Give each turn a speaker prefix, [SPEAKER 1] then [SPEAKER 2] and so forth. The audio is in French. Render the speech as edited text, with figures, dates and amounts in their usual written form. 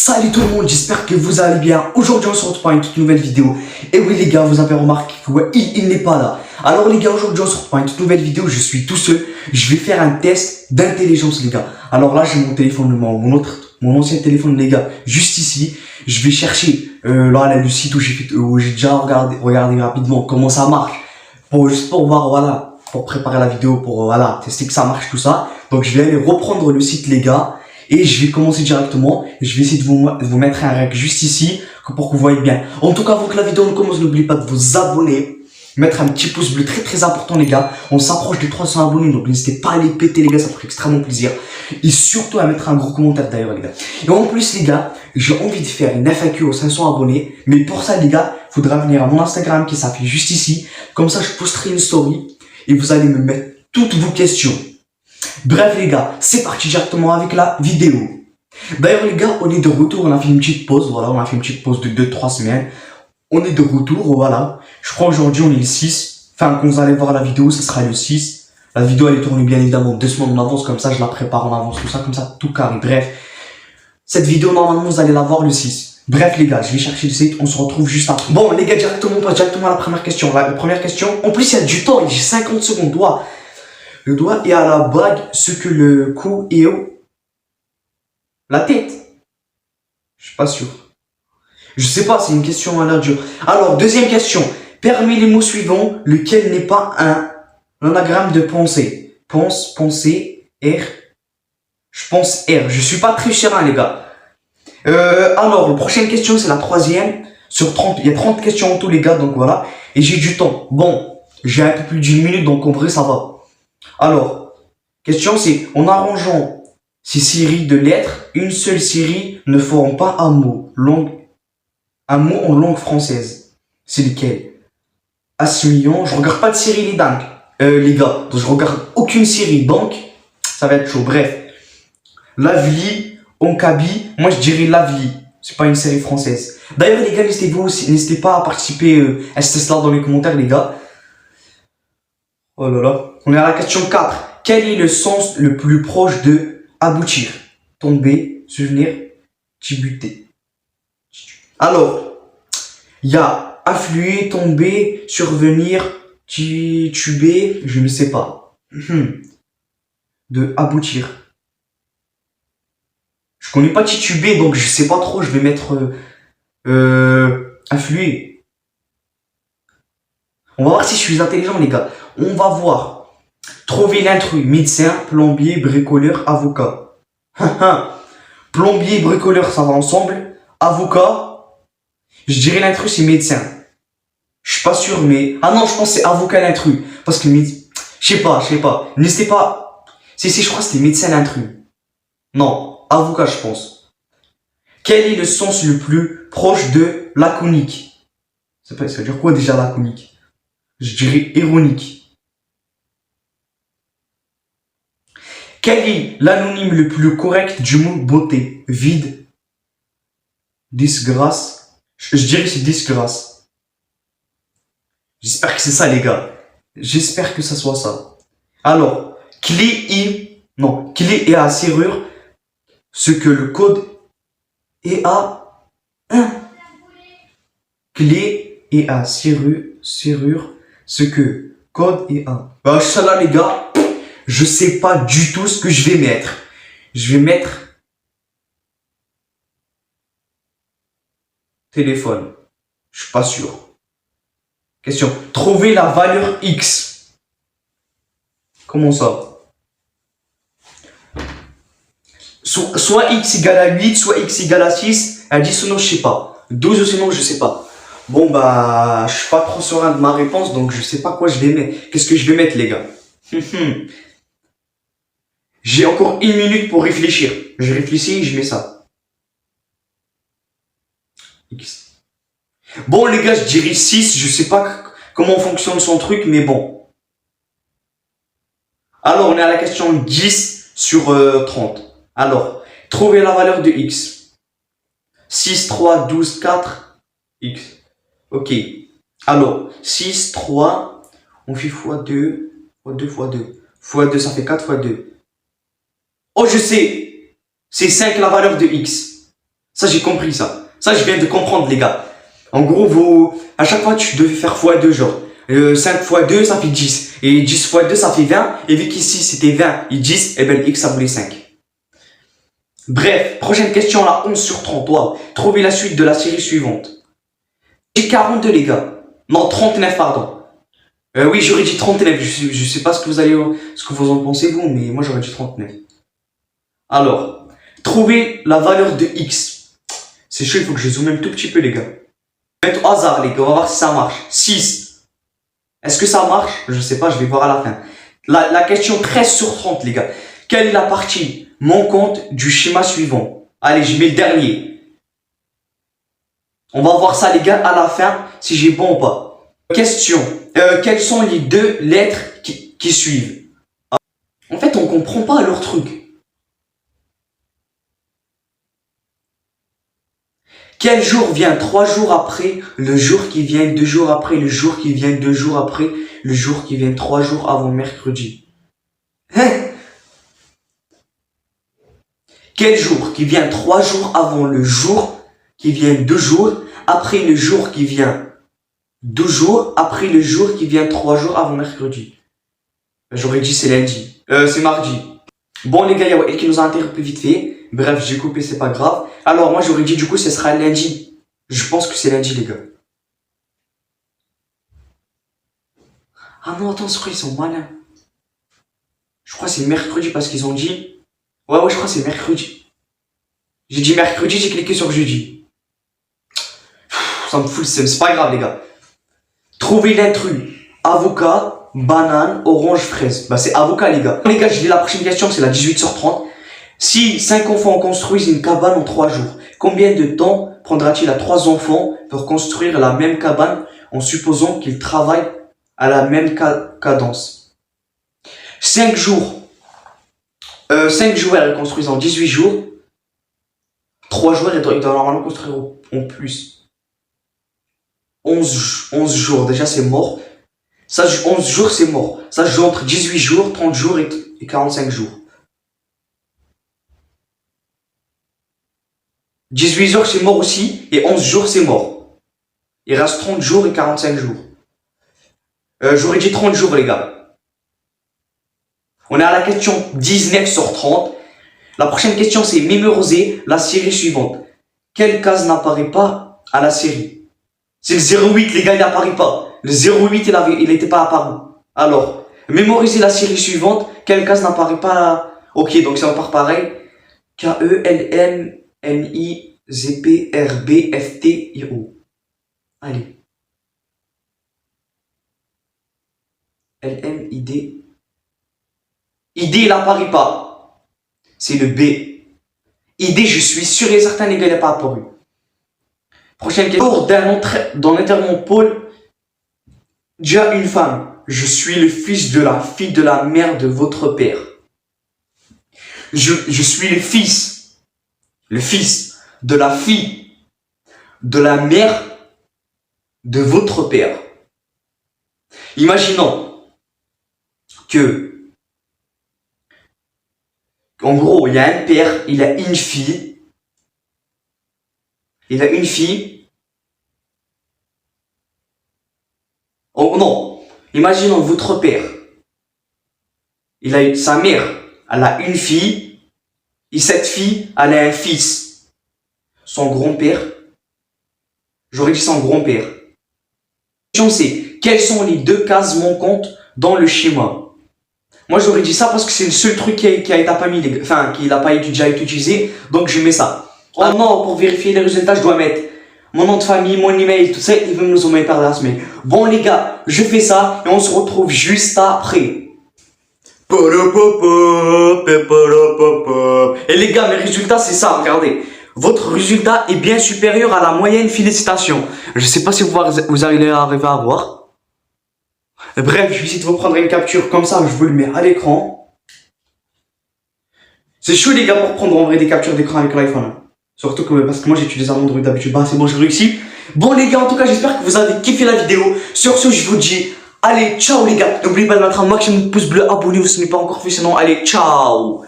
[SPEAKER 1] Salut tout le monde, j'espère que vous allez bien. Aujourd'hui on se retrouve pour une toute nouvelle vidéo. Et oui les gars, vous avez remarqué que ouais, il n'est pas là. Alors les gars, aujourd'hui on se retrouve pour une toute nouvelle vidéo. Je suis tout seul. Je vais faire un test d'intelligence les gars. Alors là j'ai mon téléphone, mon ancien téléphone les gars, juste ici. Je vais chercher là le site où j'ai déjà regardé rapidement comment ça marche. Juste pour voir, voilà, pour préparer la vidéo, pour voilà, tester que ça marche tout ça. Donc je vais aller reprendre le site les gars. Et je vais commencer directement. Je vais essayer de vous mettre un règle juste ici pour que vous voyez bien. En tout cas, avant que la vidéo ne commence, n'oubliez pas de vous abonner. Mettre un petit pouce bleu très important les gars. On s'approche des 300 abonnés. Donc n'hésitez pas à les péter les gars. Ça ferait extrêmement plaisir. Et surtout à mettre un gros commentaire d'ailleurs les gars. Et en plus les gars, j'ai envie de faire une FAQ aux 500 abonnés. Mais pour ça les gars, il faudra venir à mon Instagram qui s'affiche juste ici. Comme ça je posterai une story. Et vous allez me mettre toutes vos questions. Bref les gars, c'est parti directement avec la vidéo. D'ailleurs les gars, on est de retour, on a fait une petite pause, voilà, on a fait une petite pause de 2-3 semaines. On est de retour, voilà. Je crois aujourd'hui on est le 6. Enfin, quand vous allez voir la vidéo, ce sera le 6. La vidéo elle est tournée bien évidemment 2 semaines en avance, comme ça je la prépare en avance, tout ça, comme ça, tout carré. Bref, cette vidéo normalement vous allez la voir le 6. Bref les gars, je vais chercher le site, on se retrouve juste après. Bon les gars, directement à la première question. La première question, en plus il y a du temps, j'ai 50 secondes, Le doigt est à la bague, ce que le cou est au... La tête. Je suis pas sûr. Je sais pas, c'est une question à l'air dure. Alors, deuxième question. Parmi les mots suivants, lequel n'est pas un anagramme de pensée? Pense, pensée, R. Je pense R. Je suis pas très cher, hein, les gars. Alors, la prochaine question, c'est la troisième. Sur 30, il y a 30 questions en tout, les gars, donc voilà. Et j'ai du temps. Bon, j'ai un peu plus d'une minute, donc en vrai, ça va. Alors, question c'est, en arrangeant ces séries de lettres, une seule série ne forme pas un mot en langue française. C'est lequel? Assimilation, je regarde pas de série les dingues, les gars. Donc je regarde aucune série, donc ça va être chaud. Bref, Lavely, Onkabi, moi je dirais Lavely. C'est pas une série française. D'ailleurs les gars, n'hésitez pas à participer à ce test-là dans les commentaires les gars. Oh là là. On est à la question 4. Quel est le sens le plus proche de aboutir? Tomber, souvenir, tibuter. Alors, il y a affluer, tomber, survenir, tuber, je ne sais pas. De aboutir. Je connais pas tituber, donc je sais pas trop, je vais mettre affluer. On va voir si je suis intelligent les gars. On va voir. Trouver l'intrus, médecin, plombier, bricoleur, avocat. Plombier, bricoleur, ça va ensemble. Avocat, je dirais l'intrus c'est médecin. Je suis pas sûr mais... Ah non, je pense que c'est avocat l'intrus. Parce que... Je sais pas. N'hésitez pas... Si, je crois que c'était médecin l'intrus. Non, avocat je pense. Quel est le sens le plus proche de laconique? Ça veut dire quoi déjà laconique? Je dirais ironique. Quel est l'anonyme le plus correct du mot beauté? Vide. Disgrâce. Je dirais que c'est disgrâce. J'espère que c'est ça les gars. J'espère que ça soit ça. Alors, clé et à serrure, ce que le code est à 1. Clé et à serrure, ce que code est à. Bah ça là les gars. Je sais pas du tout ce que je vais mettre. Je vais mettre téléphone. Je suis pas sûr. Question. Trouver la valeur X. Comment ça? Soit X égale à 8, soit X égale à 6, à 10 ou non, je sais pas. 12 ou sinon, je sais pas. Bon bah, je suis pas trop serein de ma réponse, donc je sais pas quoi je vais mettre. Qu'est-ce que je vais mettre les gars? J'ai encore 1 minute pour réfléchir. Je réfléchis et je mets ça. X. Bon les gars, je dirais 6. Je sais pas comment fonctionne son truc, mais bon. Alors, on est à la question 10 sur 30. Alors, trouvez la valeur de X. 6, 3, 12, 4, X. Ok. Alors, 6, 3, on fait x2, x2, x2. x2, ça fait 4 x 2. Oh, je sais. C'est 5 la valeur de X. Ça, j'ai compris ça. Ça, je viens de comprendre, les gars. En gros, à chaque fois, tu devais faire x2, genre. 5 fois 2, ça fait 10. Et 10 fois 2, ça fait 20. Et vu qu'ici, c'était 20 et 10, et ben, x, ça voulait 5. Bref, prochaine question, là, 11 sur 30. Wow. Trouvez la suite de la série suivante. J'ai 42, les gars. Non, 39, pardon. Oui, j'aurais dit 39. Je sais pas ce que vous en pensez, vous, mais moi, j'aurais dit 39. Alors, trouvez la valeur de x. C'est chaud, il faut que je zoome un tout petit peu, les gars. Mettre au hasard, les gars, on va voir si ça marche. 6. Est-ce que ça marche? Je sais pas, je vais voir à la fin. La question 13 sur 30, les gars. Quelle est la partie manquante du schéma suivant? Allez, je mets le dernier. On va voir ça, les gars, à la fin, si j'ai bon ou pas. Question. Quelles sont les deux lettres qui suivent? En fait, on comprend pas leur truc. Quel jour vient 3 jours après, le jour qui vient 2 jours après, le jour qui vient 2 jours après, le jour qui vient 3 jours avant mercredi? Hein? Quel jour qui vient 3 jours avant le jour qui vient 2 jours, après le jour qui vient 2 jours, après le jour qui vient 3 jours avant mercredi? J'aurais dit c'est lundi. C'est mardi. Bon les gars, il y a Wael qui nous a interrompu vite fait. Bref, j'ai coupé, c'est pas grave. Alors moi j'aurais dit du coup ce sera lundi. Je pense que c'est lundi les gars. Ah non, attends, c'est quoi, ils sont malins. Je crois que c'est mercredi parce qu'ils ont dit... Ouais, je crois que c'est mercredi. J'ai dit mercredi, j'ai cliqué sur jeudi. Ça me fout le seum, c'est pas grave les gars. Trouvez l'intrus. Avocat, banane, orange, fraise. Bah c'est avocat les gars. Les gars, je dis la prochaine question, c'est la 18 sur 30. Si 5 enfants construisent une cabane en 3 jours, combien de temps prendra-t-il à 3 enfants pour construire la même cabane en supposant qu'ils travaillent à la même cadence? 5 jours. 5 jours, elles construisent en 18 jours. 3 jours, ils doivent normalement construire en plus. 11 jours, déjà c'est mort. Ça, 11 jours, c'est mort. Ça joue entre 18 jours, 30 jours et 45 jours. 18 jours, c'est mort aussi. Et 11 jours, c'est mort. Il reste 30 jours et 45 jours. J'aurais dit 30 jours, les gars. On est à la question 19 sur 30. La prochaine question, c'est mémoriser la série suivante. Quelle case n'apparaît pas à la série? C'est le 08, les gars, il n'apparaît pas. Le 08, il n'était pas apparu. Alors, mémoriser la série suivante. Quelle case n'apparaît pas? Ok, donc ça part pareil. KELMNIZPRBFTIO. Allez. LMID. ID, il n'apparaît pas. C'est le B. ID, je suis sûr et certain, les gars, il n'a pas apparu. Prochaine question. Dans l'enterrement Paul, déjà une femme. Je suis le fils de la fille de la mère de votre père. Je suis le fils de la fille de la mère de votre père. Imaginons que, en gros, il y a un père, il a une fille. Il a une fille. Oh non, imaginons votre père. Il a sa mère, elle a une fille. Et cette fille, elle a un fils. Son grand-père. J'aurais dit son grand-père. La question c'est, quelles sont les deux cases manquantes dans le schéma? Moi j'aurais dit ça parce que c'est le seul truc qui a été pas mis, enfin qui n'a pas déjà été utilisé, donc je mets ça. Oh non, pour vérifier les résultats, je dois mettre mon nom de famille, mon email, tout ça, ils vont nous envoyer par la semaine. Bon les gars, je fais ça et on se retrouve juste après. Et les gars, mes résultats c'est ça, regardez. Votre résultat est bien supérieur à la moyenne, félicitations. Je sais pas si vous allez arriver à voir. Bref, je vais essayer de vous prendre une capture comme ça, je vous le mets à l'écran. C'est chaud les gars pour prendre en vrai des captures d'écran avec l'iPhone. Surtout que, parce que moi j'utilise un Android d'habitude. Bah c'est bon, j'ai réussi. Bon les gars, en tout cas j'espère que vous avez kiffé la vidéo. Sur ce, je vous dis, allez, ciao les gars. N'oubliez pas de mettre un maximum de pouces bleus, abonnez-vous si ce n'est pas encore fait, sinon allez, ciao.